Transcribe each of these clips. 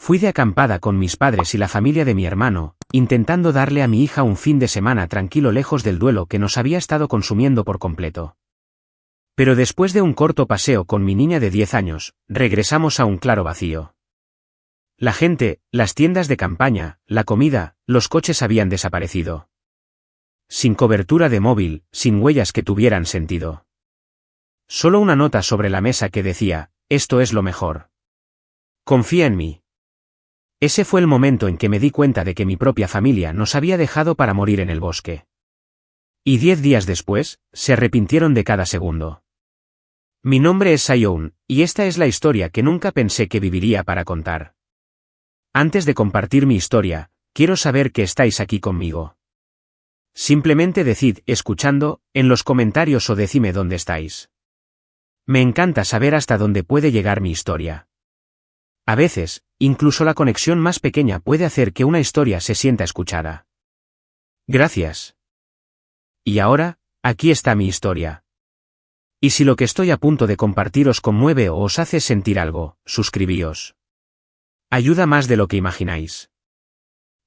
Fui de acampada con mis padres y la familia de mi hermano, intentando darle a mi hija un fin de semana tranquilo lejos del duelo que nos había estado consumiendo por completo. Pero después de un corto paseo con mi niña de 10 años, regresamos a un claro vacío. La gente, las tiendas de campaña, la comida, los coches habían desaparecido. Sin cobertura de móvil, sin huellas que tuvieran sentido. Solo una nota sobre la mesa que decía, esto es lo mejor. Confía en mí. Ese fue el momento en que me di cuenta de que mi propia familia nos había dejado para morir en el bosque. Y 10 días después, se arrepintieron de cada segundo. Mi nombre es Sion, y esta es la historia que nunca pensé que viviría para contar. Antes de compartir mi historia, quiero saber que estáis aquí conmigo. Simplemente decid, escuchando, en los comentarios o decime dónde estáis. Me encanta saber hasta dónde puede llegar mi historia. A veces, incluso la conexión más pequeña puede hacer que una historia se sienta escuchada. Gracias. Y ahora, aquí está mi historia. Y si lo que estoy a punto de compartir os conmueve o os hace sentir algo, suscribíos. Ayuda más de lo que imagináis.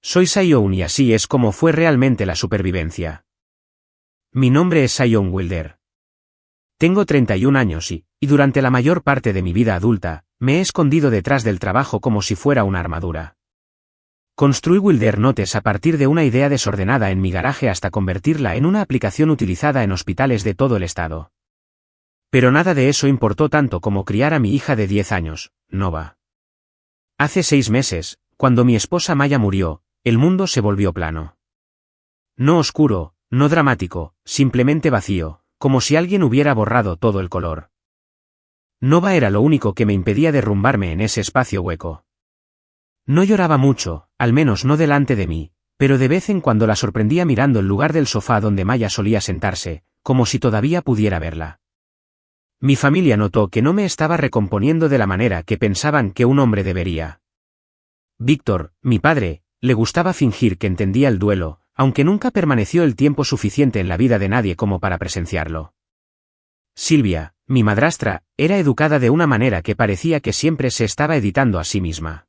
Soy Sion y así es como fue realmente la supervivencia. Mi nombre es Sion Wilder. Tengo 31 años y durante la mayor parte de mi vida adulta, me he escondido detrás del trabajo como si fuera una armadura. Construí Wilder Notes a partir de una idea desordenada en mi garaje hasta convertirla en una aplicación utilizada en hospitales de todo el estado. Pero nada de eso importó tanto como criar a mi hija de 10 años, Nova. Hace 6 meses, cuando mi esposa Maya murió, el mundo se volvió plano. No oscuro, no dramático, simplemente vacío, como si alguien hubiera borrado todo el color. Nova era lo único que me impedía derrumbarme en ese espacio hueco. No lloraba mucho, al menos no delante de mí, pero de vez en cuando la sorprendía mirando el lugar del sofá donde Maya solía sentarse, como si todavía pudiera verla. Mi familia notó que no me estaba recomponiendo de la manera que pensaban que un hombre debería. Víctor, mi padre, le gustaba fingir que entendía el duelo, aunque nunca permaneció el tiempo suficiente en la vida de nadie como para presenciarlo. Silvia, mi madrastra, era educada de una manera que parecía que siempre se estaba editando a sí misma.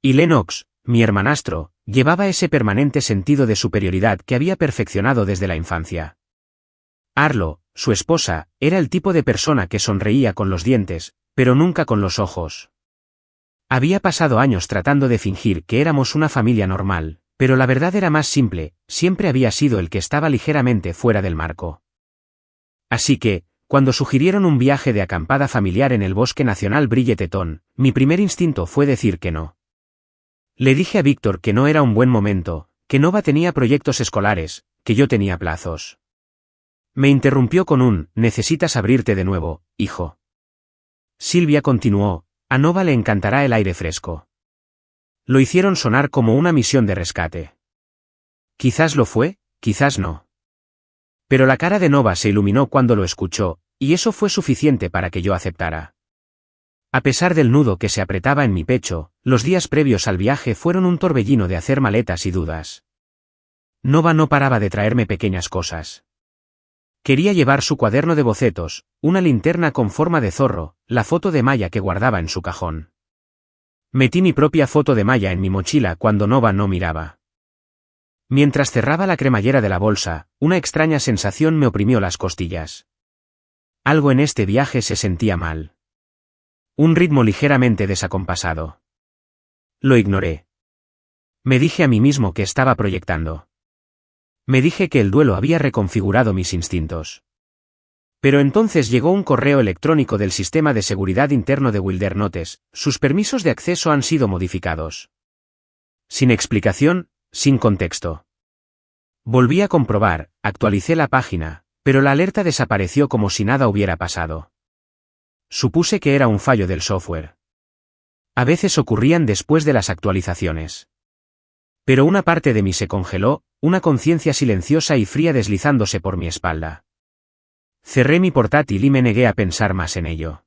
Y Lennox, mi hermanastro, llevaba ese permanente sentido de superioridad que había perfeccionado desde la infancia. Arlo, su esposa, era el tipo de persona que sonreía con los dientes, pero nunca con los ojos. Había pasado años tratando de fingir que éramos una familia normal, pero la verdad era más simple, siempre había sido el que estaba ligeramente fuera del marco. Así que, cuando sugirieron un viaje de acampada familiar en el Bosque Nacional Bridgeton, mi primer instinto fue decir que no. Le dije a Víctor que no era un buen momento, que Nova tenía proyectos escolares, que yo tenía plazos. Me interrumpió con un, necesitas abrirte de nuevo, hijo. Silvia continuó, a Nova le encantará el aire fresco. Lo hicieron sonar como una misión de rescate. Quizás lo fue, quizás no. Pero la cara de Nova se iluminó cuando lo escuchó, y eso fue suficiente para que yo aceptara. A pesar del nudo que se apretaba en mi pecho, los días previos al viaje fueron un torbellino de hacer maletas y dudas. Nova no paraba de traerme pequeñas cosas. Quería llevar su cuaderno de bocetos, una linterna con forma de zorro, la foto de Maya que guardaba en su cajón. Metí mi propia foto de Maya en mi mochila cuando Nova no miraba. Mientras cerraba la cremallera de la bolsa, una extraña sensación me oprimió las costillas. Algo en este viaje se sentía mal. Un ritmo ligeramente desacompasado. Lo ignoré. Me dije a mí mismo que estaba proyectando. Me dije que el duelo había reconfigurado mis instintos. Pero entonces llegó un correo electrónico del sistema de seguridad interno de Wilder Notes, sus permisos de acceso han sido modificados. Sin explicación, sin contexto. Volví a comprobar, actualicé la página, pero la alerta desapareció como si nada hubiera pasado. Supuse que era un fallo del software. A veces ocurrían después de las actualizaciones. Pero una parte de mí se congeló, una conciencia silenciosa y fría deslizándose por mi espalda. Cerré mi portátil y me negué a pensar más en ello.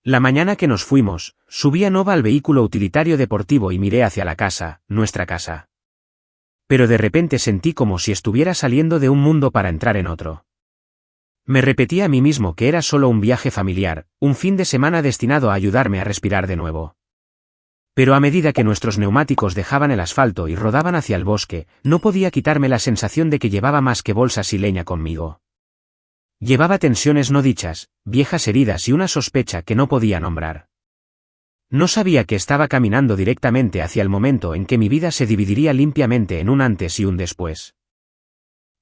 La mañana que nos fuimos, subí a Nova al vehículo utilitario deportivo y miré hacia la casa, nuestra casa. Pero de repente sentí como si estuviera saliendo de un mundo para entrar en otro. Me repetí a mí mismo que era solo un viaje familiar, un fin de semana destinado a ayudarme a respirar de nuevo. Pero a medida que nuestros neumáticos dejaban el asfalto y rodaban hacia el bosque, no podía quitarme la sensación de que llevaba más que bolsas y leña conmigo. Llevaba tensiones no dichas, viejas heridas y una sospecha que no podía nombrar. No sabía que estaba caminando directamente hacia el momento en que mi vida se dividiría limpiamente en un antes y un después.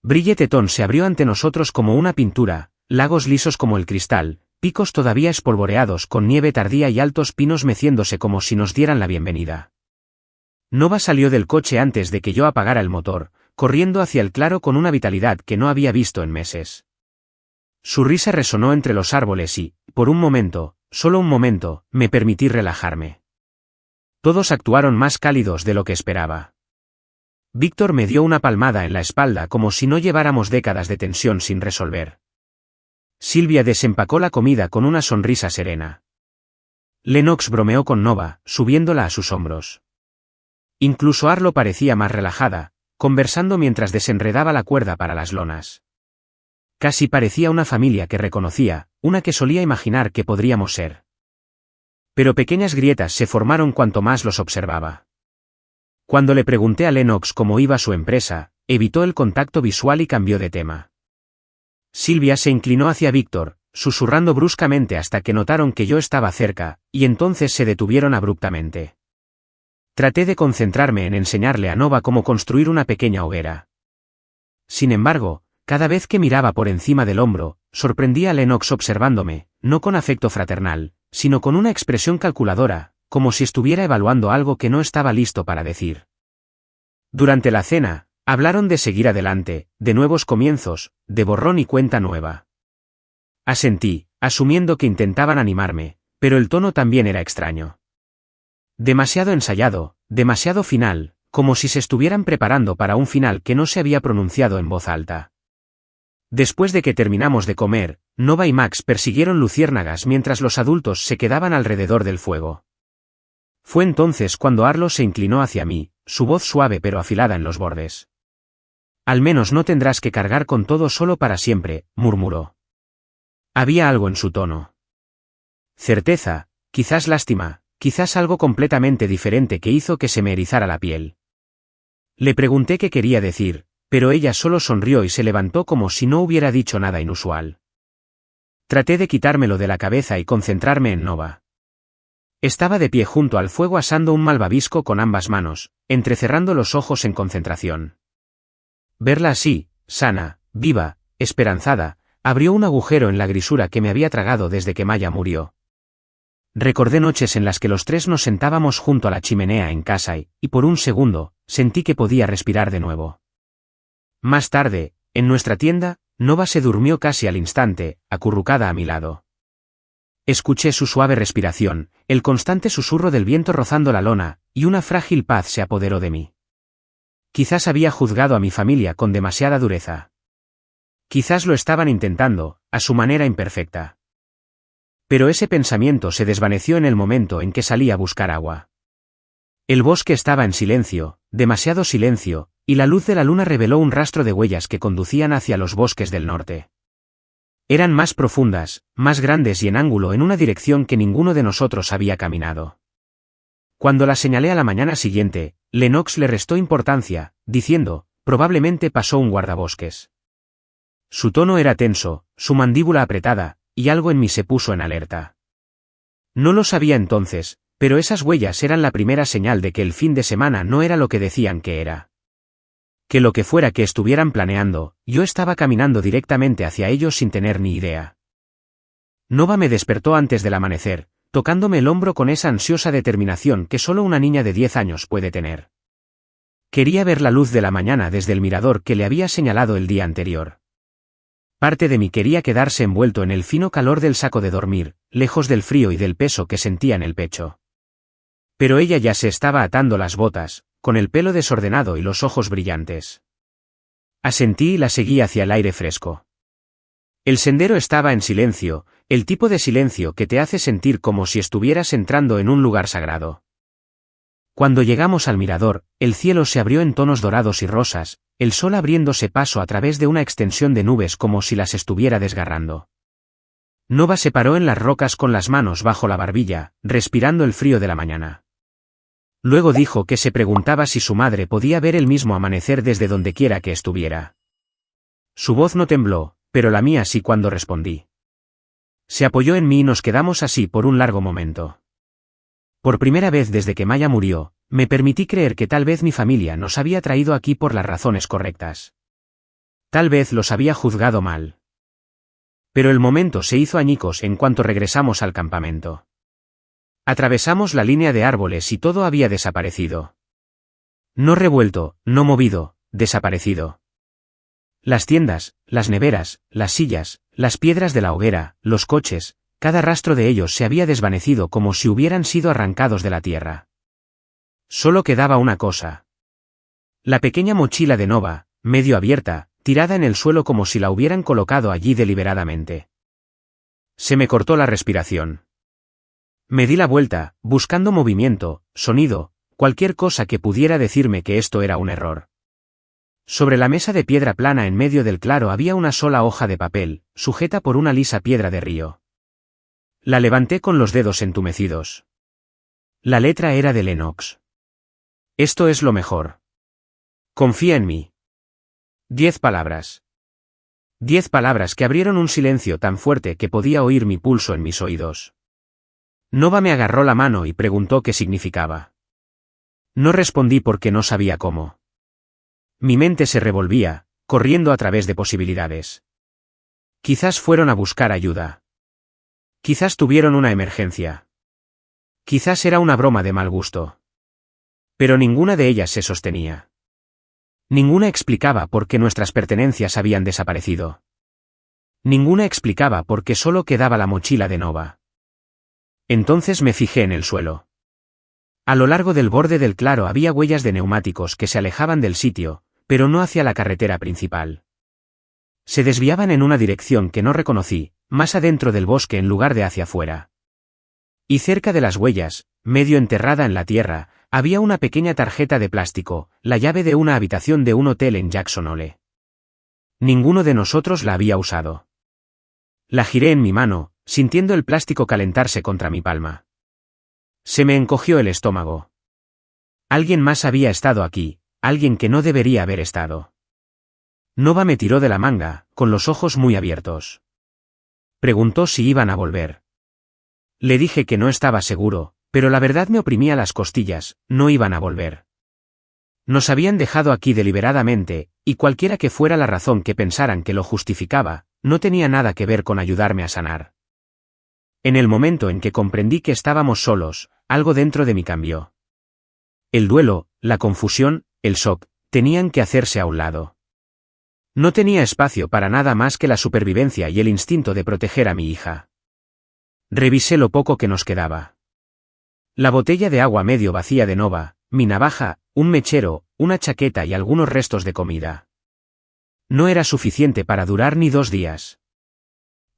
Bridgerton se abrió ante nosotros como una pintura, lagos lisos como el cristal, picos todavía espolvoreados con nieve tardía y altos pinos meciéndose como si nos dieran la bienvenida. Nova salió del coche antes de que yo apagara el motor, corriendo hacia el claro con una vitalidad que no había visto en meses. Su risa resonó entre los árboles y, por un momento, solo un momento, me permití relajarme. Todos actuaron más cálidos de lo que esperaba. Víctor me dio una palmada en la espalda como si no lleváramos décadas de tensión sin resolver. Silvia desempacó la comida con una sonrisa serena. Lennox bromeó con Nova, subiéndola a sus hombros. Incluso Arlo parecía más relajada, conversando mientras desenredaba la cuerda para las lonas. Casi parecía una familia que reconocía, una que solía imaginar que podríamos ser. Pero pequeñas grietas se formaron cuanto más los observaba. Cuando le pregunté a Lennox cómo iba su empresa, evitó el contacto visual y cambió de tema. Silvia se inclinó hacia Víctor, susurrando bruscamente hasta que notaron que yo estaba cerca, y entonces se detuvieron abruptamente. Traté de concentrarme en enseñarle a Nova cómo construir una pequeña hoguera. Sin embargo, cada vez que miraba por encima del hombro, sorprendía a Lennox observándome, no con afecto fraternal, sino con una expresión calculadora, como si estuviera evaluando algo que no estaba listo para decir. Durante la cena, hablaron de seguir adelante, de nuevos comienzos, de borrón y cuenta nueva. Asentí, asumiendo que intentaban animarme, pero el tono también era extraño. Demasiado ensayado, demasiado final, como si se estuvieran preparando para un final que no se había pronunciado en voz alta. Después de que terminamos de comer, Nova y Max persiguieron luciérnagas mientras los adultos se quedaban alrededor del fuego. Fue entonces cuando Arlo se inclinó hacia mí, su voz suave pero afilada en los bordes. Al menos no tendrás que cargar con todo solo para siempre, murmuró. Había algo en su tono. Certeza, quizás lástima, quizás algo completamente diferente que hizo que se me erizara la piel. Le pregunté qué quería decir, pero ella solo sonrió y se levantó como si no hubiera dicho nada inusual. Traté de quitármelo de la cabeza y concentrarme en Nova. Estaba de pie junto al fuego asando un malvavisco con ambas manos, entrecerrando los ojos en concentración. Verla así, sana, viva, esperanzada, abrió un agujero en la grisura que me había tragado desde que Maya murió. Recordé noches en las que los tres nos sentábamos junto a la chimenea en casa y por un segundo, sentí que podía respirar de nuevo. Más tarde, en nuestra tienda, Nova se durmió casi al instante, acurrucada a mi lado. Escuché su suave respiración, el constante susurro del viento rozando la lona, y una frágil paz se apoderó de mí. Quizás había juzgado a mi familia con demasiada dureza. Quizás lo estaban intentando, a su manera imperfecta. Pero ese pensamiento se desvaneció en el momento en que salí a buscar agua. El bosque estaba en silencio, demasiado silencio, y la luz de la luna reveló un rastro de huellas que conducían hacia los bosques del norte. Eran más profundas, más grandes y en ángulo en una dirección que ninguno de nosotros había caminado. Cuando la señalé a la mañana siguiente, Lennox le restó importancia, diciendo, probablemente pasó un guardabosques. Su tono era tenso, su mandíbula apretada, y algo en mí se puso en alerta. No lo sabía entonces, pero esas huellas eran la primera señal de que el fin de semana no era lo que decían que era. Que lo que fuera que estuvieran planeando, yo estaba caminando directamente hacia ellos sin tener ni idea. Nova me despertó antes del amanecer, tocándome el hombro con esa ansiosa determinación que solo una niña de 10 años puede tener. Quería ver la luz de la mañana desde el mirador que le había señalado el día anterior. Parte de mí quería quedarse envuelto en el fino calor del saco de dormir, lejos del frío y del peso que sentía en el pecho. Pero ella ya se estaba atando las botas, con el pelo desordenado y los ojos brillantes. Asentí y la seguí hacia el aire fresco. El sendero estaba en silencio, el tipo de silencio que te hace sentir como si estuvieras entrando en un lugar sagrado. Cuando llegamos al mirador, el cielo se abrió en tonos dorados y rosas, el sol abriéndose paso a través de una extensión de nubes como si las estuviera desgarrando. Nova se paró en las rocas con las manos bajo la barbilla, respirando el frío de la mañana. Luego dijo que se preguntaba si su madre podía ver el mismo amanecer desde donde quiera que estuviera. Su voz no tembló, pero la mía sí cuando respondí. Se apoyó en mí y nos quedamos así por un largo momento. Por primera vez desde que Maya murió, me permití creer que tal vez mi familia nos había traído aquí por las razones correctas. Tal vez los había juzgado mal. Pero el momento se hizo añicos en cuanto regresamos al campamento. Atravesamos la línea de árboles y todo había desaparecido. No revuelto, no movido, desaparecido. Las tiendas, las neveras, las sillas, las piedras de la hoguera, los coches, cada rastro de ellos se había desvanecido como si hubieran sido arrancados de la tierra. Solo quedaba una cosa. La pequeña mochila de Nova, medio abierta, tirada en el suelo como si la hubieran colocado allí deliberadamente. Se me cortó la respiración. Me di la vuelta, buscando movimiento, sonido, cualquier cosa que pudiera decirme que esto era un error. Sobre la mesa de piedra plana en medio del claro había una sola hoja de papel, sujeta por una lisa piedra de río. La levanté con los dedos entumecidos. La letra era de Lennox. Esto es lo mejor. Confía en mí. 10 palabras. 10 palabras que abrieron un silencio tan fuerte que podía oír mi pulso en mis oídos. Nova me agarró la mano y preguntó qué significaba. No respondí porque no sabía cómo. Mi mente se revolvía, corriendo a través de posibilidades. Quizás fueron a buscar ayuda. Quizás tuvieron una emergencia. Quizás era una broma de mal gusto. Pero ninguna de ellas se sostenía. Ninguna explicaba por qué nuestras pertenencias habían desaparecido. Ninguna explicaba por qué solo quedaba la mochila de Nova. Entonces me fijé en el suelo. A lo largo del borde del claro había huellas de neumáticos que se alejaban del sitio, pero no hacia la carretera principal. Se desviaban en una dirección que no reconocí, más adentro del bosque en lugar de hacia afuera. Y cerca de las huellas, medio enterrada en la tierra, había una pequeña tarjeta de plástico, la llave de una habitación de un hotel en Jackson Hole. Ninguno de nosotros la había usado. La giré en mi mano, sintiendo el plástico calentarse contra mi palma. Se me encogió el estómago. Alguien más había estado aquí, alguien que no debería haber estado. Nova me tiró de la manga, con los ojos muy abiertos. Preguntó si iban a volver. Le dije que no estaba seguro, pero la verdad me oprimía las costillas, no iban a volver. Nos habían dejado aquí deliberadamente, y cualquiera que fuera la razón que pensaran que lo justificaba, no tenía nada que ver con ayudarme a sanar. En el momento en que comprendí que estábamos solos, algo dentro de mí cambió. El duelo, la confusión, el shock, tenían que hacerse a un lado. No tenía espacio para nada más que la supervivencia y el instinto de proteger a mi hija. Revisé lo poco que nos quedaba. La botella de agua medio vacía de Nova, mi navaja, un mechero, una chaqueta y algunos restos de comida. No era suficiente para durar ni 2 días.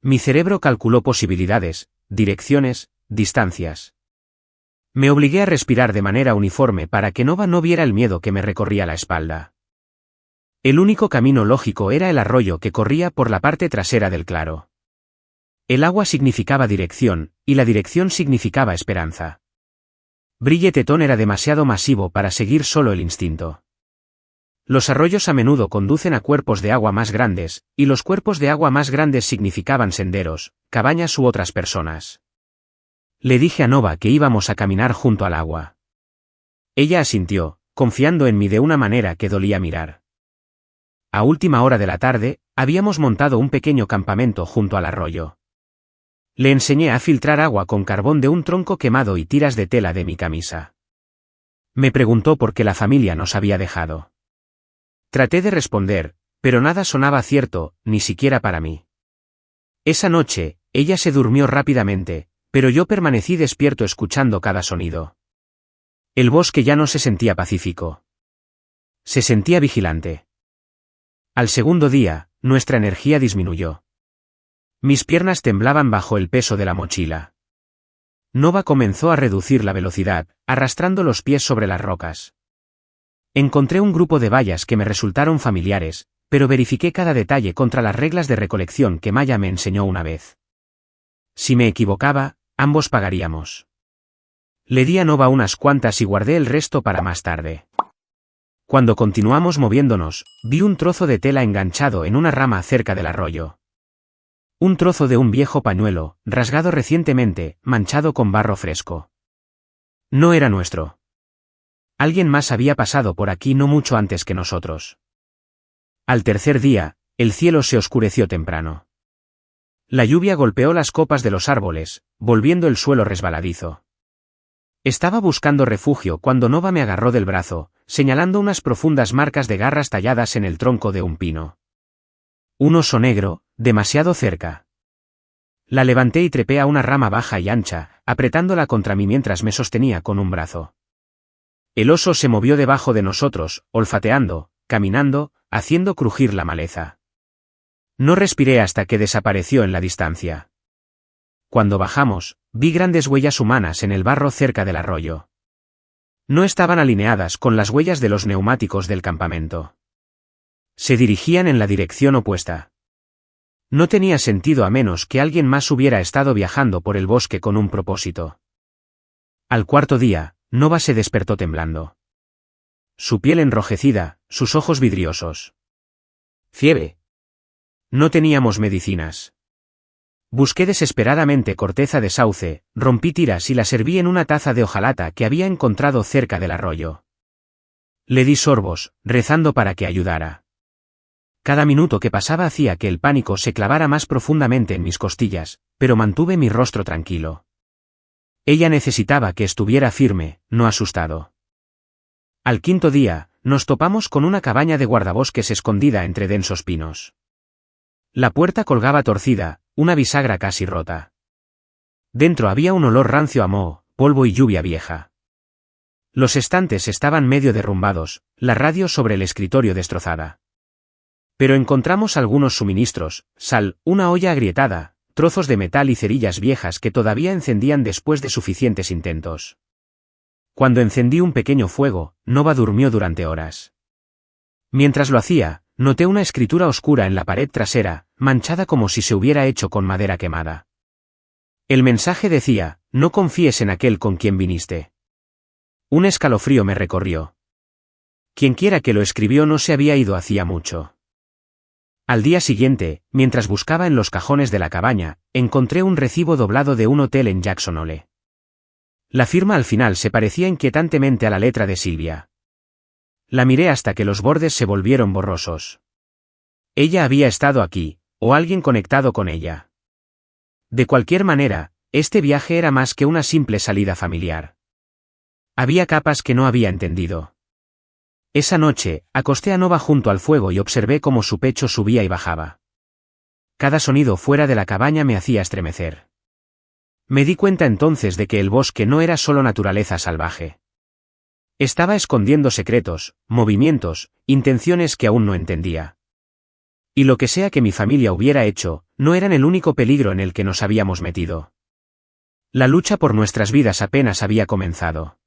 Mi cerebro calculó posibilidades, direcciones, distancias. Me obligué a respirar de manera uniforme para que Nova no viera el miedo que me recorría la espalda. El único camino lógico era el arroyo que corría por la parte trasera del claro. El agua significaba dirección, y la dirección significaba esperanza. Bridgeton era demasiado masivo para seguir solo el instinto. Los arroyos a menudo conducen a cuerpos de agua más grandes, y los cuerpos de agua más grandes significaban senderos, cabañas u otras personas. Le dije a Nova que íbamos a caminar junto al agua. Ella asintió, confiando en mí de una manera que dolía mirar. A última hora de la tarde, habíamos montado un pequeño campamento junto al arroyo. Le enseñé a filtrar agua con carbón de un tronco quemado y tiras de tela de mi camisa. Me preguntó por qué la familia nos había dejado. Traté de responder, pero nada sonaba cierto, ni siquiera para mí. Esa noche, ella se durmió rápidamente, pero yo permanecí despierto escuchando cada sonido. El bosque ya no se sentía pacífico. Se sentía vigilante. Al segundo día, nuestra energía disminuyó. Mis piernas temblaban bajo el peso de la mochila. Nova comenzó a reducir la velocidad, arrastrando los pies sobre las rocas. Encontré un grupo de vallas que me resultaron familiares, pero verifiqué cada detalle contra las reglas de recolección que Maya me enseñó una vez. Si me equivocaba, ambos pagaríamos. Le di a Nova unas cuantas y guardé el resto para más tarde. Cuando continuamos moviéndonos, vi un trozo de tela enganchado en una rama cerca del arroyo. Un trozo de un viejo pañuelo, rasgado recientemente, manchado con barro fresco. No era nuestro. Alguien más había pasado por aquí no mucho antes que nosotros. Al tercer día, el cielo se oscureció temprano. La lluvia golpeó las copas de los árboles, volviendo el suelo resbaladizo. Estaba buscando refugio cuando Nova me agarró del brazo, señalando unas profundas marcas de garras talladas en el tronco de un pino. Un oso negro, demasiado cerca. La levanté y trepé a una rama baja y ancha, apretándola contra mí mientras me sostenía con un brazo. El oso se movió debajo de nosotros, olfateando, caminando, haciendo crujir la maleza. No respiré hasta que desapareció en la distancia. Cuando bajamos, vi grandes huellas humanas en el barro cerca del arroyo. No estaban alineadas con las huellas de los neumáticos del campamento. Se dirigían en la dirección opuesta. No tenía sentido a menos que alguien más hubiera estado viajando por el bosque con un propósito. Al cuarto día, Nova se despertó temblando. Su piel enrojecida, sus ojos vidriosos. Fiebre. No teníamos medicinas. Busqué desesperadamente corteza de sauce, rompí tiras y la serví en una taza de hojalata que había encontrado cerca del arroyo. Le di sorbos, rezando para que ayudara. Cada minuto que pasaba hacía que el pánico se clavara más profundamente en mis costillas, pero mantuve mi rostro tranquilo. Ella necesitaba que estuviera firme, no asustado. Al quinto día, nos topamos con una cabaña de guardabosques escondida entre densos pinos. La puerta colgaba torcida, una bisagra casi rota. Dentro había un olor rancio a moho, polvo y lluvia vieja. Los estantes estaban medio derrumbados, la radio sobre el escritorio destrozada. Pero encontramos algunos suministros, sal, una olla agrietada, trozos de metal y cerillas viejas que todavía encendían después de suficientes intentos. Cuando encendí un pequeño fuego, Nova durmió durante horas. Mientras lo hacía, noté una escritura oscura en la pared trasera, manchada como si se hubiera hecho con madera quemada. El mensaje decía: no confíes en aquel con quien viniste. Un escalofrío me recorrió. Quienquiera que lo escribió no se había ido hacía mucho. Al día siguiente, mientras buscaba en los cajones de la cabaña, encontré un recibo doblado de un hotel en Jackson Hole. La firma al final se parecía inquietantemente a la letra de Silvia. La miré hasta que los bordes se volvieron borrosos. Ella había estado aquí, o alguien conectado con ella. De cualquier manera, este viaje era más que una simple salida familiar. Había capas que no había entendido. Esa noche, acosté a Nova junto al fuego y observé cómo su pecho subía y bajaba. Cada sonido fuera de la cabaña me hacía estremecer. Me di cuenta entonces de que el bosque no era solo naturaleza salvaje. Estaba escondiendo secretos, movimientos, intenciones que aún no entendía. Y lo que sea que mi familia hubiera hecho, no eran el único peligro en el que nos habíamos metido. La lucha por nuestras vidas apenas había comenzado.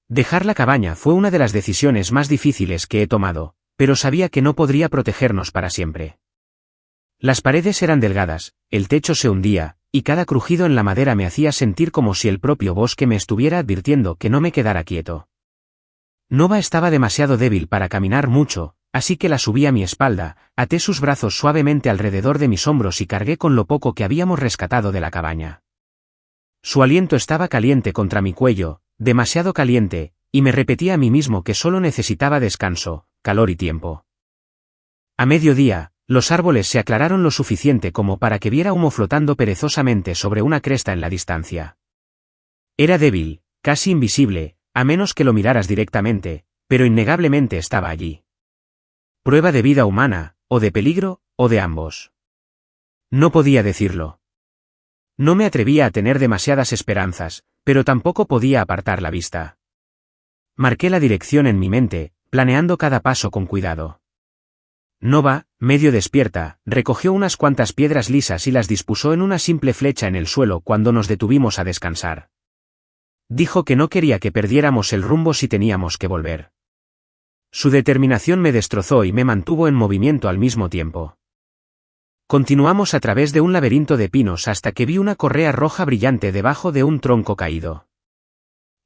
Dejar la cabaña fue una de las decisiones más difíciles que he tomado, pero sabía que no podría protegernos para siempre. Las paredes eran delgadas, el techo se hundía, y cada crujido en la madera me hacía sentir como si el propio bosque me estuviera advirtiendo que no me quedara quieto. Nova estaba demasiado débil para caminar mucho, así que la subí a mi espalda, até sus brazos suavemente alrededor de mis hombros y cargué con lo poco que habíamos rescatado de la cabaña. Su aliento estaba caliente contra mi cuello, demasiado caliente, y me repetía a mí mismo que solo necesitaba descanso, calor y tiempo. A mediodía, los árboles se aclararon lo suficiente como para que viera humo flotando perezosamente sobre una cresta en la distancia. Era débil, casi invisible, a menos que lo miraras directamente, pero innegablemente estaba allí. Prueba de vida humana, o de peligro, o de ambos. No podía decirlo. No me atrevía a tener demasiadas esperanzas, pero tampoco podía apartar la vista. Marqué la dirección en mi mente, planeando cada paso con cuidado. Nova, medio despierta, recogió unas cuantas piedras lisas y las dispuso en una simple flecha en el suelo cuando nos detuvimos a descansar. Dijo que no quería que perdiéramos el rumbo si teníamos que volver. Su determinación me destrozó y me mantuvo en movimiento al mismo tiempo. Continuamos a través de un laberinto de pinos hasta que vi una correa roja brillante debajo de un tronco caído.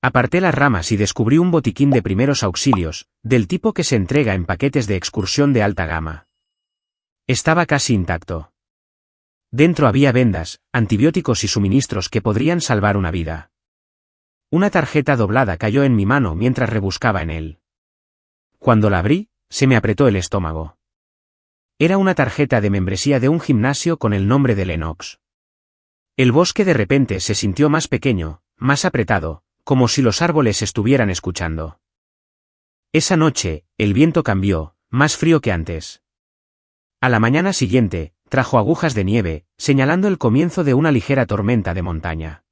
Aparté las ramas y descubrí un botiquín de primeros auxilios, del tipo que se entrega en paquetes de excursión de alta gama. Estaba casi intacto. Dentro había vendas, antibióticos y suministros que podrían salvar una vida. Una tarjeta doblada cayó en mi mano mientras rebuscaba en él. Cuando la abrí, se me apretó el estómago. Era una tarjeta de membresía de un gimnasio con el nombre de Lennox. El bosque de repente se sintió más pequeño, más apretado, como si los árboles estuvieran escuchando. Esa noche, el viento cambió, más frío que antes. A la mañana siguiente, trajo agujas de nieve, señalando el comienzo de una ligera tormenta de montaña.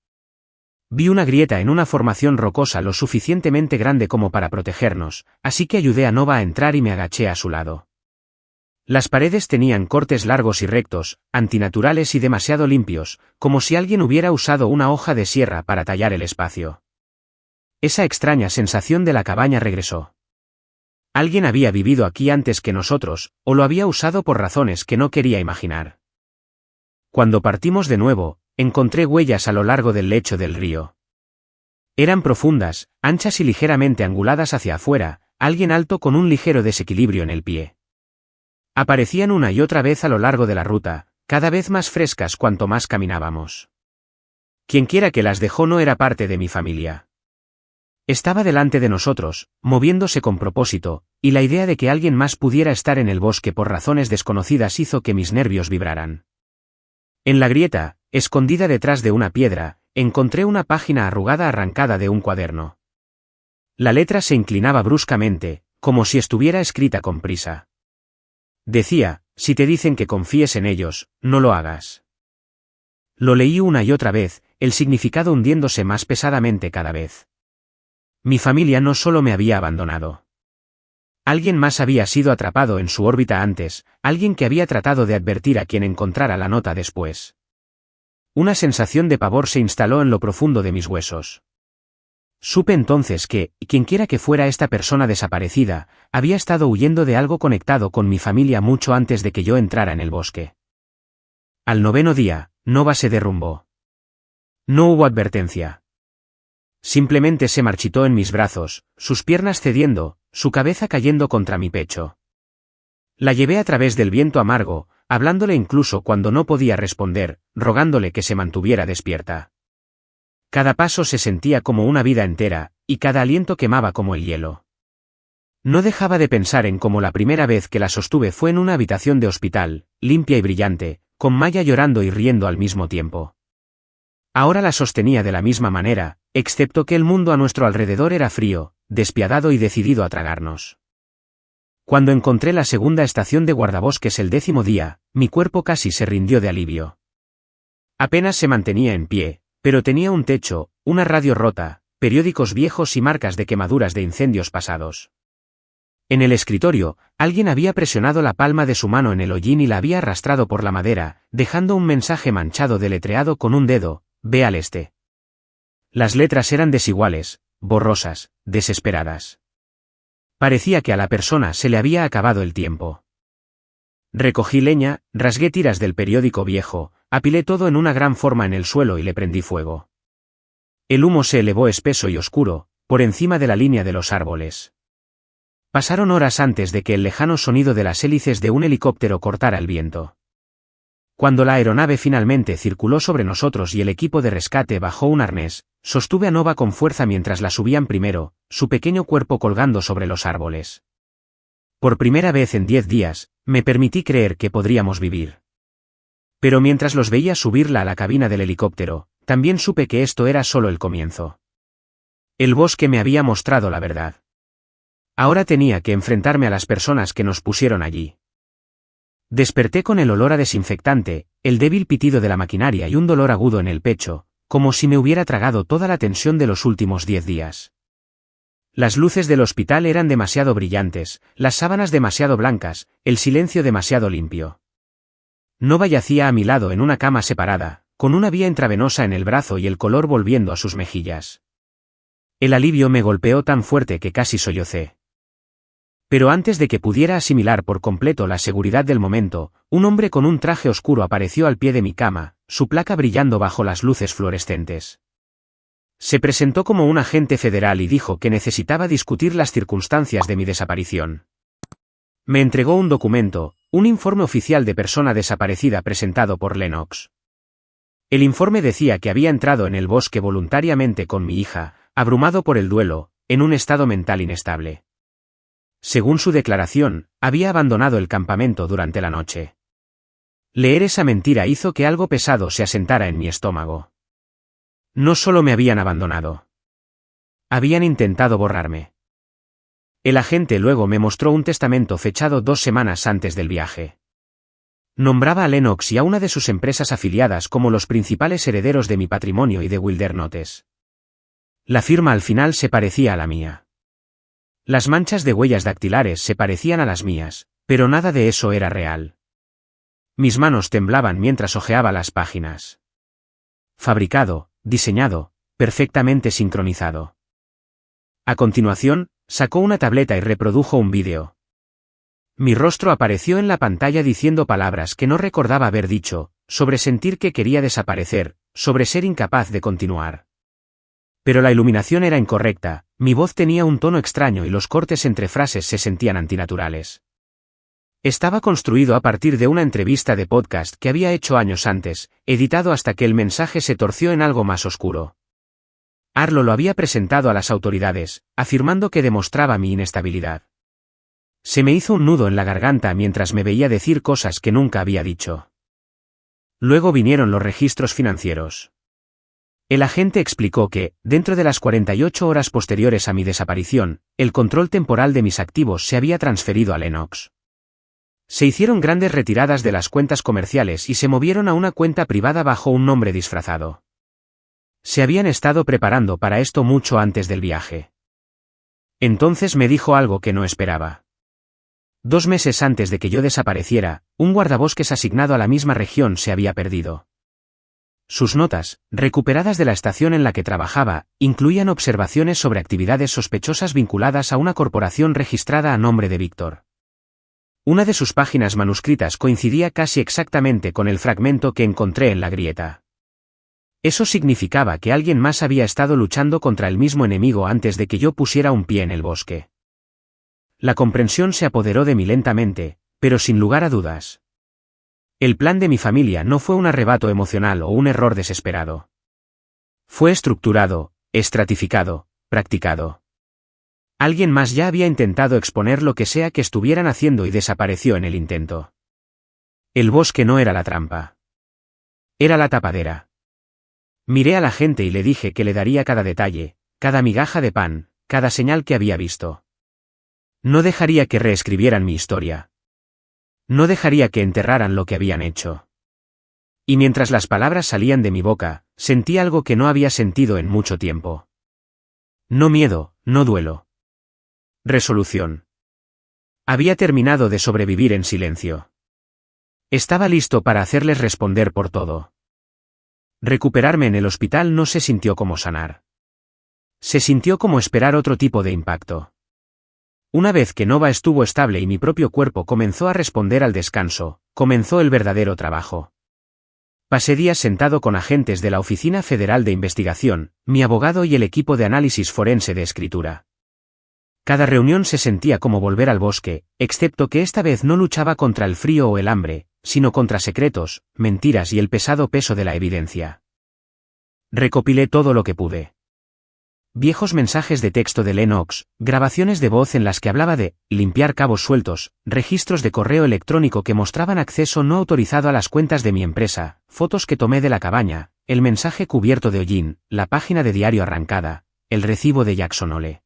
Vi una grieta en una formación rocosa lo suficientemente grande como para protegernos, así que ayudé a Nova a entrar y me agaché a su lado. Las paredes tenían cortes largos y rectos, antinaturales y demasiado limpios, como si alguien hubiera usado una hoja de sierra para tallar el espacio. Esa extraña sensación de la cabaña regresó. Alguien había vivido aquí antes que nosotros, o lo había usado por razones que no quería imaginar. Cuando partimos de nuevo, encontré huellas a lo largo del lecho del río. Eran profundas, anchas y ligeramente anguladas hacia afuera, alguien alto con un ligero desequilibrio en el pie. Aparecían una y otra vez a lo largo de la ruta, cada vez más frescas cuanto más caminábamos. Quienquiera que las dejó no era parte de mi familia. Estaba delante de nosotros, moviéndose con propósito, y la idea de que alguien más pudiera estar en el bosque por razones desconocidas hizo que mis nervios vibraran. En la grieta, escondida detrás de una piedra, encontré una página arrugada arrancada de un cuaderno. La letra se inclinaba bruscamente, como si estuviera escrita con prisa. Decía, si te dicen que confíes en ellos, no lo hagas. Lo leí una y otra vez, el significado hundiéndose más pesadamente cada vez. Mi familia no solo me había abandonado. Alguien más había sido atrapado en su órbita antes, alguien que había tratado de advertir a quien encontrara la nota después. Una sensación de pavor se instaló en lo profundo de mis huesos. Supe entonces que, quienquiera que fuera esta persona desaparecida, había estado huyendo de algo conectado con mi familia mucho antes de que yo entrara en el bosque. Al 9º día, Nova se derrumbó. No hubo advertencia. Simplemente se marchitó en mis brazos, sus piernas cediendo, su cabeza cayendo contra mi pecho. La llevé a través del viento amargo, hablándole incluso cuando no podía responder, rogándole que se mantuviera despierta. Cada paso se sentía como una vida entera, y cada aliento quemaba como el hielo. No dejaba de pensar en cómo la primera vez que la sostuve fue en una habitación de hospital, limpia y brillante, con Maya llorando y riendo al mismo tiempo. Ahora la sostenía de la misma manera, excepto que el mundo a nuestro alrededor era frío, despiadado y decidido a tragarnos. Cuando encontré la segunda estación de guardabosques el 10º día, mi cuerpo casi se rindió de alivio. Apenas se mantenía en pie, pero tenía un techo, una radio rota, periódicos viejos y marcas de quemaduras de incendios pasados. En el escritorio, alguien había presionado la palma de su mano en el hollín y la había arrastrado por la madera, dejando un mensaje manchado deletreado con un dedo: ve al este. Las letras eran desiguales, borrosas, desesperadas. Parecía que a la persona se le había acabado el tiempo. Recogí leña, rasgué tiras del periódico viejo, apilé todo en una gran forma en el suelo y le prendí fuego. El humo se elevó espeso y oscuro, por encima de la línea de los árboles. Pasaron horas antes de que el lejano sonido de las hélices de un helicóptero cortara el viento. Cuando la aeronave finalmente circuló sobre nosotros y el equipo de rescate bajó un arnés, sostuve a Nova con fuerza mientras la subían primero, su pequeño cuerpo colgando sobre los árboles. Por primera vez en 10 días, me permití creer que podríamos vivir. Pero mientras los veía subirla a la cabina del helicóptero, también supe que esto era solo el comienzo. El bosque me había mostrado la verdad. Ahora tenía que enfrentarme a las personas que nos pusieron allí. Desperté con el olor a desinfectante, el débil pitido de la maquinaria y un dolor agudo en el pecho, como si me hubiera tragado toda la tensión de los últimos 10 días. Las luces del hospital eran demasiado brillantes, las sábanas demasiado blancas, el silencio demasiado limpio. Nova yacía a mi lado en una cama separada, con una vía intravenosa en el brazo y el color volviendo a sus mejillas. El alivio me golpeó tan fuerte que casi sollocé. Pero antes de que pudiera asimilar por completo la seguridad del momento, un hombre con un traje oscuro apareció al pie de mi cama, su placa brillando bajo las luces fluorescentes. Se presentó como un agente federal y dijo que necesitaba discutir las circunstancias de mi desaparición. Me entregó un documento, un informe oficial de persona desaparecida presentado por Lennox. El informe decía que había entrado en el bosque voluntariamente con mi hija, abrumado por el duelo, en un estado mental inestable. Según su declaración, había abandonado el campamento durante la noche. Leer esa mentira hizo que algo pesado se asentara en mi estómago. No solo me habían abandonado. Habían intentado borrarme. El agente luego me mostró un testamento fechado 2 semanas antes del viaje. Nombraba a Lennox y a una de sus empresas afiliadas como los principales herederos de mi patrimonio y de Wildernotes. La firma al final se parecía a la mía. Las manchas de huellas dactilares se parecían a las mías, pero nada de eso era real. Mis manos temblaban mientras hojeaba las páginas. Fabricado, diseñado, perfectamente sincronizado. A continuación, sacó una tableta y reprodujo un vídeo. Mi rostro apareció en la pantalla diciendo palabras que no recordaba haber dicho, sobre sentir que quería desaparecer, sobre ser incapaz de continuar. Pero la iluminación era incorrecta, mi voz tenía un tono extraño y los cortes entre frases se sentían antinaturales. Estaba construido a partir de una entrevista de podcast que había hecho años antes, editado hasta que el mensaje se torció en algo más oscuro. Arlo lo había presentado a las autoridades, afirmando que demostraba mi inestabilidad. Se me hizo un nudo en la garganta mientras me veía decir cosas que nunca había dicho. Luego vinieron los registros financieros. El agente explicó que, dentro de las 48 horas posteriores a mi desaparición, el control temporal de mis activos se había transferido a Lennox. Se hicieron grandes retiradas de las cuentas comerciales y se movieron a una cuenta privada bajo un nombre disfrazado. Se habían estado preparando para esto mucho antes del viaje. Entonces me dijo algo que no esperaba. 2 meses antes de que yo desapareciera, un guardabosques asignado a la misma región se había perdido. Sus notas, recuperadas de la estación en la que trabajaba, incluían observaciones sobre actividades sospechosas vinculadas a una corporación registrada a nombre de Víctor. Una de sus páginas manuscritas coincidía casi exactamente con el fragmento que encontré en la grieta. Eso significaba que alguien más había estado luchando contra el mismo enemigo antes de que yo pusiera un pie en el bosque. La comprensión se apoderó de mí lentamente, pero sin lugar a dudas. El plan de mi familia no fue un arrebato emocional o un error desesperado. Fue estructurado, estratificado, practicado. Alguien más ya había intentado exponer lo que sea que estuvieran haciendo y desapareció en el intento. El bosque no era la trampa. Era la tapadera. Miré a la gente y le dije que le daría cada detalle, cada migaja de pan, cada señal que había visto. No dejaría que reescribieran mi historia. No dejaría que enterraran lo que habían hecho. Y mientras las palabras salían de mi boca, sentí algo que no había sentido en mucho tiempo. No miedo, no duelo. Resolución. Había terminado de sobrevivir en silencio. Estaba listo para hacerles responder por todo. Recuperarme en el hospital no se sintió como sanar. Se sintió como esperar otro tipo de impacto. Una vez que Nova estuvo estable y mi propio cuerpo comenzó a responder al descanso, comenzó el verdadero trabajo. Pasé días sentado con agentes de la Oficina Federal de Investigación, mi abogado y el equipo de análisis forense de escritura. Cada reunión se sentía como volver al bosque, excepto que esta vez no luchaba contra el frío o el hambre, sino contra secretos, mentiras y el pesado peso de la evidencia. Recopilé todo lo que pude. Viejos mensajes de texto de Lennox, grabaciones de voz en las que hablaba de limpiar cabos sueltos, registros de correo electrónico que mostraban acceso no autorizado a las cuentas de mi empresa, fotos que tomé de la cabaña, el mensaje cubierto de hollín, la página de diario arrancada, el recibo de Jackson Hole.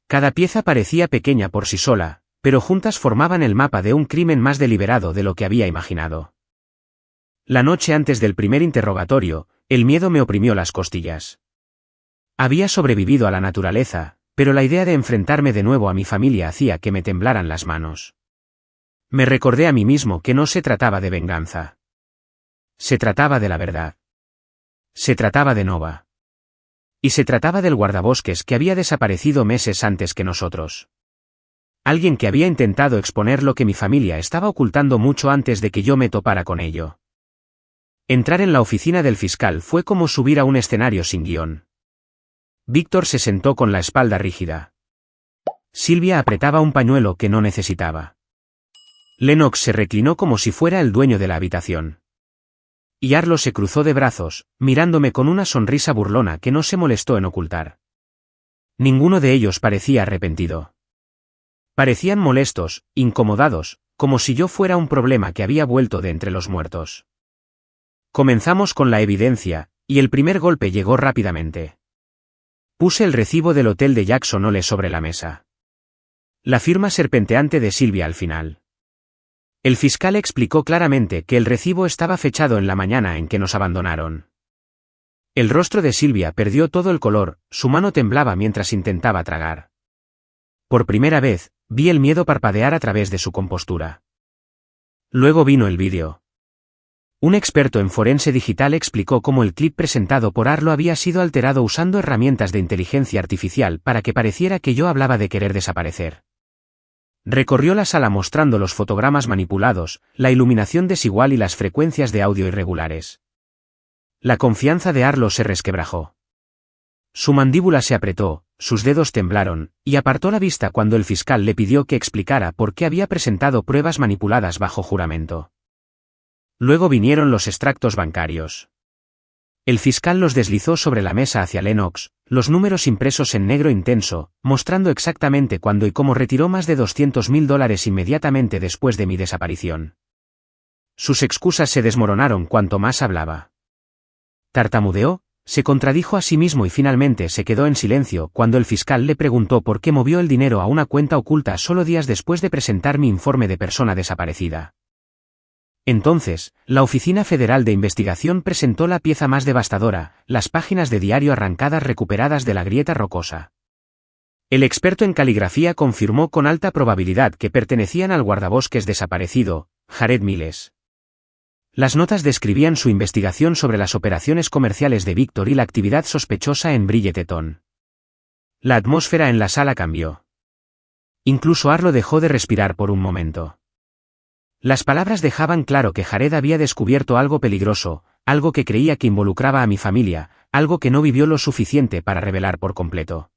Cada pieza parecía pequeña por sí sola, pero juntas formaban el mapa de un crimen más deliberado de lo que había imaginado. La noche antes del primer interrogatorio, el miedo me oprimió las costillas. Había sobrevivido a la naturaleza, pero la idea de enfrentarme de nuevo a mi familia hacía que me temblaran las manos. Me recordé a mí mismo que no se trataba de venganza. Se trataba de la verdad. Se trataba de Nova. Y se trataba del guardabosques que había desaparecido meses antes que nosotros. Alguien que había intentado exponer lo que mi familia estaba ocultando mucho antes de que yo me topara con ello. Entrar en la oficina del fiscal fue como subir a un escenario sin guión. Víctor se sentó con la espalda rígida. Silvia apretaba un pañuelo que no necesitaba. Lennox se reclinó como si fuera el dueño de la habitación. Y Arlo se cruzó de brazos, mirándome con una sonrisa burlona que no se molestó en ocultar. Ninguno de ellos parecía arrepentido. Parecían molestos, incomodados, como si yo fuera un problema que había vuelto de entre los muertos. Comenzamos con la evidencia, y el primer golpe llegó rápidamente. Puse el recibo del hotel de Jackson Hole sobre la mesa. La firma serpenteante de Silvia al final. El fiscal explicó claramente que el recibo estaba fechado en la mañana en que nos abandonaron. El rostro de Silvia perdió todo el color, su mano temblaba mientras intentaba tragar. Por primera vez, vi el miedo parpadear a través de su compostura. Luego vino el vídeo. Un experto en forense digital explicó cómo el clip presentado por Arlo había sido alterado usando herramientas de inteligencia artificial para que pareciera que yo hablaba de querer desaparecer. Recorrió la sala mostrando los fotogramas manipulados, la iluminación desigual y las frecuencias de audio irregulares. La confianza de Arlo se resquebrajó. Su mandíbula se apretó, sus dedos temblaron, y apartó la vista cuando el fiscal le pidió que explicara por qué había presentado pruebas manipuladas bajo juramento. Luego vinieron los extractos bancarios. El fiscal los deslizó sobre la mesa hacia Lennox, los números impresos en negro intenso, mostrando exactamente cuándo y cómo retiró más de $200.000 inmediatamente después de mi desaparición. Sus excusas se desmoronaron cuanto más hablaba. Tartamudeó, se contradijo a sí mismo y finalmente se quedó en silencio cuando el fiscal le preguntó por qué movió el dinero a una cuenta oculta solo días después de presentar mi informe de persona desaparecida. Entonces, la Oficina Federal de Investigación presentó la pieza más devastadora, las páginas de diario arrancadas recuperadas de la grieta rocosa. El experto en caligrafía confirmó con alta probabilidad que pertenecían al guardabosques desaparecido, Jared Miles. Las notas describían su investigación sobre las operaciones comerciales de Víctor y la actividad sospechosa en Bridgeton. La atmósfera en la sala cambió. Incluso Arlo dejó de respirar por un momento. Las palabras dejaban claro que Jared había descubierto algo peligroso, algo que creía que involucraba a mi familia, algo que no vivió lo suficiente para revelar por completo.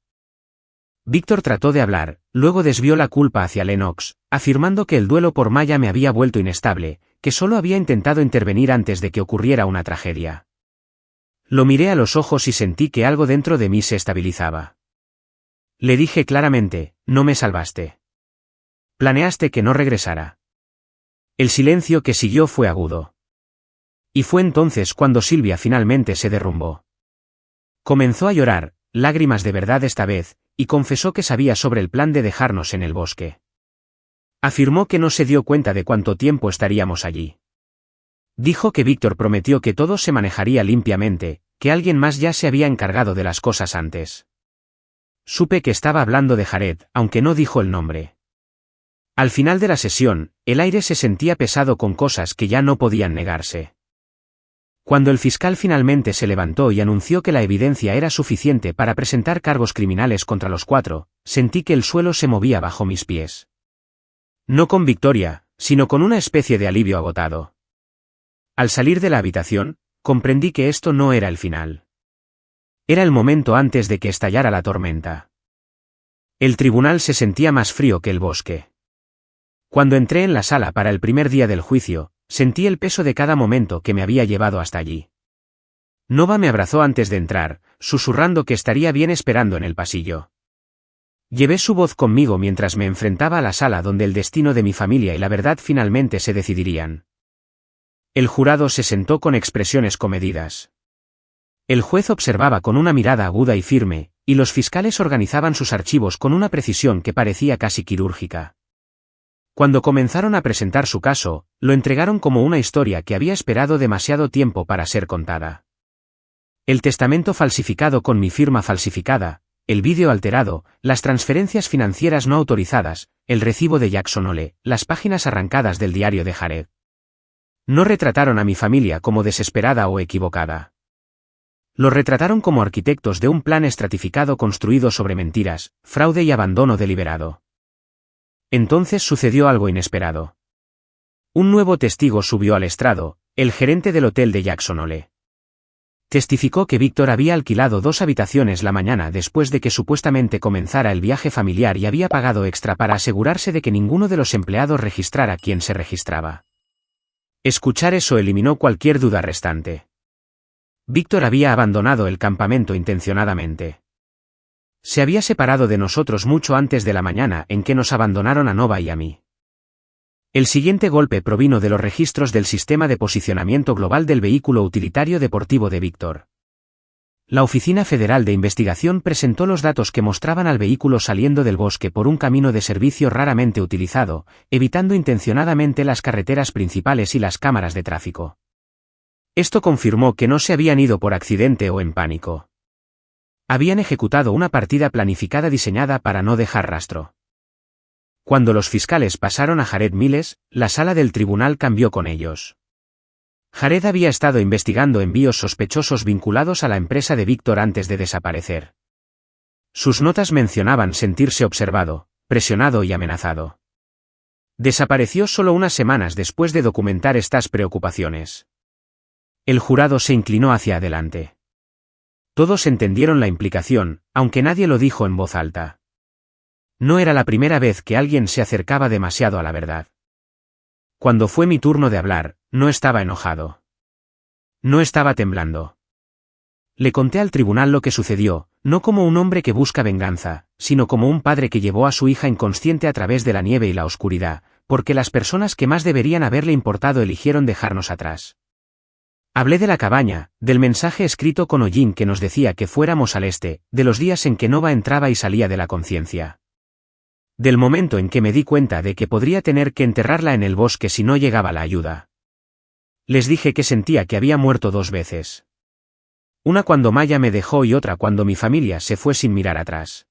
Víctor trató de hablar, luego desvió la culpa hacia Lennox, afirmando que el duelo por Maya me había vuelto inestable, que solo había intentado intervenir antes de que ocurriera una tragedia. Lo miré a los ojos y sentí que algo dentro de mí se estabilizaba. Le dije claramente, no me salvaste. Planeaste que no regresara. El silencio que siguió fue agudo. Y fue entonces cuando Silvia finalmente se derrumbó. Comenzó a llorar, lágrimas de verdad esta vez, y confesó que sabía sobre el plan de dejarnos en el bosque. Afirmó que no se dio cuenta de cuánto tiempo estaríamos allí. Dijo que Víctor prometió que todo se manejaría limpiamente, que alguien más ya se había encargado de las cosas antes. Supe que estaba hablando de Jared, aunque no dijo el nombre. Al final de la sesión, el aire se sentía pesado con cosas que ya no podían negarse. Cuando el fiscal finalmente se levantó y anunció que la evidencia era suficiente para presentar cargos criminales contra los 4, sentí que el suelo se movía bajo mis pies. No con victoria, sino con una especie de alivio agotado. Al salir de la habitación, comprendí que esto no era el final. Era el momento antes de que estallara la tormenta. El tribunal se sentía más frío que el bosque. Cuando entré en la sala para el primer día del juicio, sentí el peso de cada momento que me había llevado hasta allí. Nova me abrazó antes de entrar, susurrando que estaría bien esperando en el pasillo. Llevé su voz conmigo mientras me enfrentaba a la sala donde el destino de mi familia y la verdad finalmente se decidirían. El jurado se sentó con expresiones comedidas. El juez observaba con una mirada aguda y firme, y los fiscales organizaban sus archivos con una precisión que parecía casi quirúrgica. Cuando comenzaron a presentar su caso, lo entregaron como una historia que había esperado demasiado tiempo para ser contada. El testamento falsificado con mi firma falsificada, el vídeo alterado, las transferencias financieras no autorizadas, el recibo de Jackson Hole, las páginas arrancadas del diario de Jared. No retrataron a mi familia como desesperada o equivocada. Lo retrataron como arquitectos de un plan estratificado construido sobre mentiras, fraude y abandono deliberado. Entonces sucedió algo inesperado. Un nuevo testigo subió al estrado, el gerente del hotel de Jackson Hole. Testificó que Víctor había alquilado 2 habitaciones la mañana después de que supuestamente comenzara el viaje familiar y había pagado extra para asegurarse de que ninguno de los empleados registrara quién se registraba. Escuchar eso eliminó cualquier duda restante. Víctor había abandonado el campamento intencionadamente. Se había separado de nosotros mucho antes de la mañana en que nos abandonaron a Nova y a mí. El siguiente golpe provino de los registros del sistema de posicionamiento global del vehículo utilitario deportivo de Víctor. La Oficina Federal de Investigación presentó los datos que mostraban al vehículo saliendo del bosque por un camino de servicio raramente utilizado, evitando intencionadamente las carreteras principales y las cámaras de tráfico. Esto confirmó que no se habían ido por accidente o en pánico. Habían ejecutado una partida planificada diseñada para no dejar rastro. Cuando los fiscales pasaron a Jared Miles, la sala del tribunal cambió con ellos. Jared había estado investigando envíos sospechosos vinculados a la empresa de Víctor antes de desaparecer. Sus notas mencionaban sentirse observado, presionado y amenazado. Desapareció solo unas semanas después de documentar estas preocupaciones. El jurado se inclinó hacia adelante. Todos entendieron la implicación, aunque nadie lo dijo en voz alta. No era la primera vez que alguien se acercaba demasiado a la verdad. Cuando fue mi turno de hablar, no estaba enojado. No estaba temblando. Le conté al tribunal lo que sucedió, no como un hombre que busca venganza, sino como un padre que llevó a su hija inconsciente a través de la nieve y la oscuridad, porque las personas que más deberían haberle importado eligieron dejarnos atrás. Hablé de la cabaña, del mensaje escrito con hollín que nos decía que fuéramos al este, de los días en que Nova entraba y salía de la conciencia. Del momento en que me di cuenta de que podría tener que enterrarla en el bosque si no llegaba la ayuda. Les dije que sentía que había muerto 2 veces. Una cuando Maya me dejó y otra cuando mi familia se fue sin mirar atrás.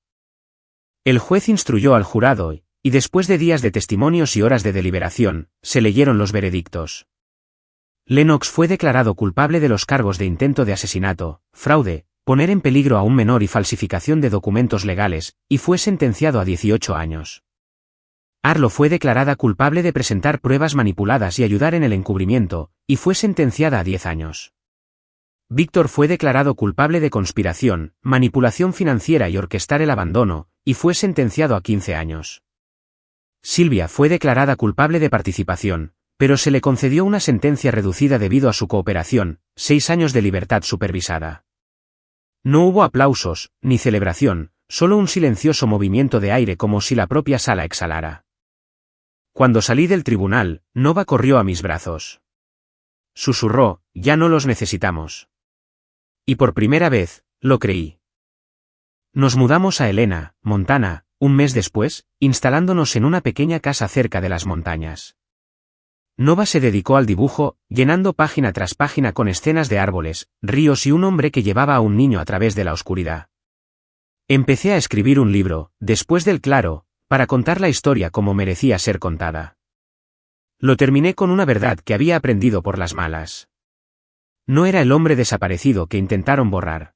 El juez instruyó al jurado y después de días de testimonios y horas de deliberación, se leyeron los veredictos. Lennox fue declarado culpable de los cargos de intento de asesinato, fraude, poner en peligro a un menor y falsificación de documentos legales, y fue sentenciado a 18 años. Arlo fue declarada culpable de presentar pruebas manipuladas y ayudar en el encubrimiento, y fue sentenciada a 10 años. Víctor fue declarado culpable de conspiración, manipulación financiera y orquestar el abandono, y fue sentenciado a 15 años. Silvia fue declarada culpable de participación, pero se le concedió una sentencia reducida debido a su cooperación, 6 años de libertad supervisada. No hubo aplausos, ni celebración, solo un silencioso movimiento de aire como si la propia sala exhalara. Cuando salí del tribunal, Nova corrió a mis brazos. Susurró, ya no los necesitamos. Y por primera vez, lo creí. Nos mudamos a Helena, Montana, un mes después, instalándonos en una pequeña casa cerca de las montañas. Nova se dedicó al dibujo, llenando página tras página con escenas de árboles, ríos y un hombre que llevaba a un niño a través de la oscuridad. Empecé a escribir un libro, después del claro, para contar la historia como merecía ser contada. Lo terminé con una verdad que había aprendido por las malas. No era el hombre desaparecido que intentaron borrar.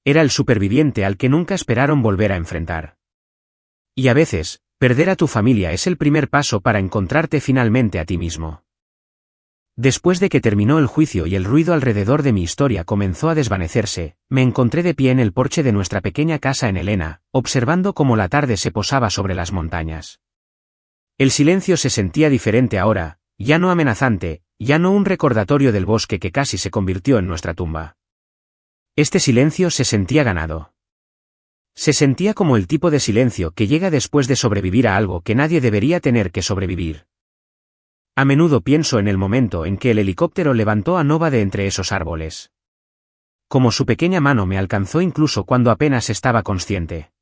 Era el superviviente al que nunca esperaron volver a enfrentar. Y a veces, perder a tu familia es el primer paso para encontrarte finalmente a ti mismo. Después de que terminó el juicio y el ruido alrededor de mi historia comenzó a desvanecerse, me encontré de pie en el porche de nuestra pequeña casa en Helena, observando cómo la tarde se posaba sobre las montañas. El silencio se sentía diferente ahora, ya no amenazante, ya no un recordatorio del bosque que casi se convirtió en nuestra tumba. Este silencio se sentía ganado. Se sentía como el tipo de silencio que llega después de sobrevivir a algo que nadie debería tener que sobrevivir. A menudo pienso en el momento en que el helicóptero levantó a Nova de entre esos árboles. Como su pequeña mano me alcanzó incluso cuando apenas estaba consciente.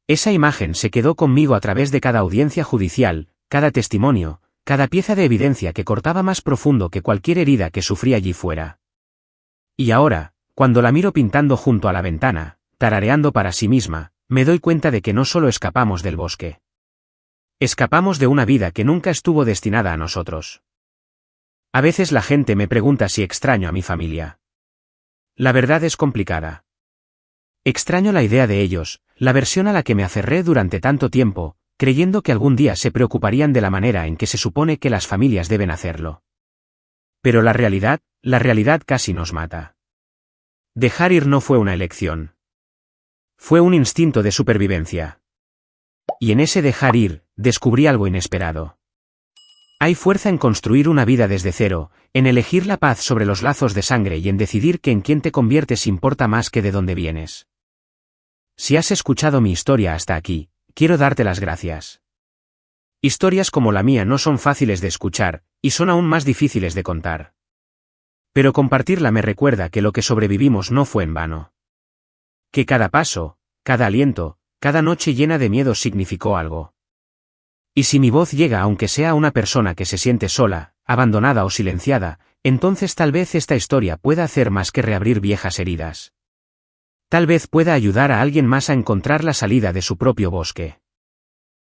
Esa imagen se quedó conmigo a través de cada audiencia judicial, cada testimonio, cada pieza de evidencia que cortaba más profundo que cualquier herida que sufrí allí fuera. Y ahora, cuando la miro pintando junto a la ventana, tarareando para sí misma, me doy cuenta de que no solo escapamos del bosque. Escapamos de una vida que nunca estuvo destinada a nosotros. A veces la gente me pregunta si extraño a mi familia. La verdad es complicada. Extraño la idea de ellos, la versión a la que me aferré durante tanto tiempo, creyendo que algún día se preocuparían de la manera en que se supone que las familias deben hacerlo. Pero la realidad casi nos mata. Dejar ir no fue una elección. Fue un instinto de supervivencia. Y en ese dejar ir, descubrí algo inesperado. Hay fuerza en construir una vida desde cero, en elegir la paz sobre los lazos de sangre y en decidir que en quién te conviertes importa más que de dónde vienes. Si has escuchado mi historia hasta aquí, quiero darte las gracias. Historias como la mía no son fáciles de escuchar, y son aún más difíciles de contar. Pero compartirla me recuerda que lo que sobrevivimos no fue en vano. Que cada paso, cada aliento, cada noche llena de miedo significó algo. Y si mi voz llega aunque sea a una persona que se siente sola, abandonada o silenciada, entonces tal vez esta historia pueda hacer más que reabrir viejas heridas. Tal vez pueda ayudar a alguien más a encontrar la salida de su propio bosque.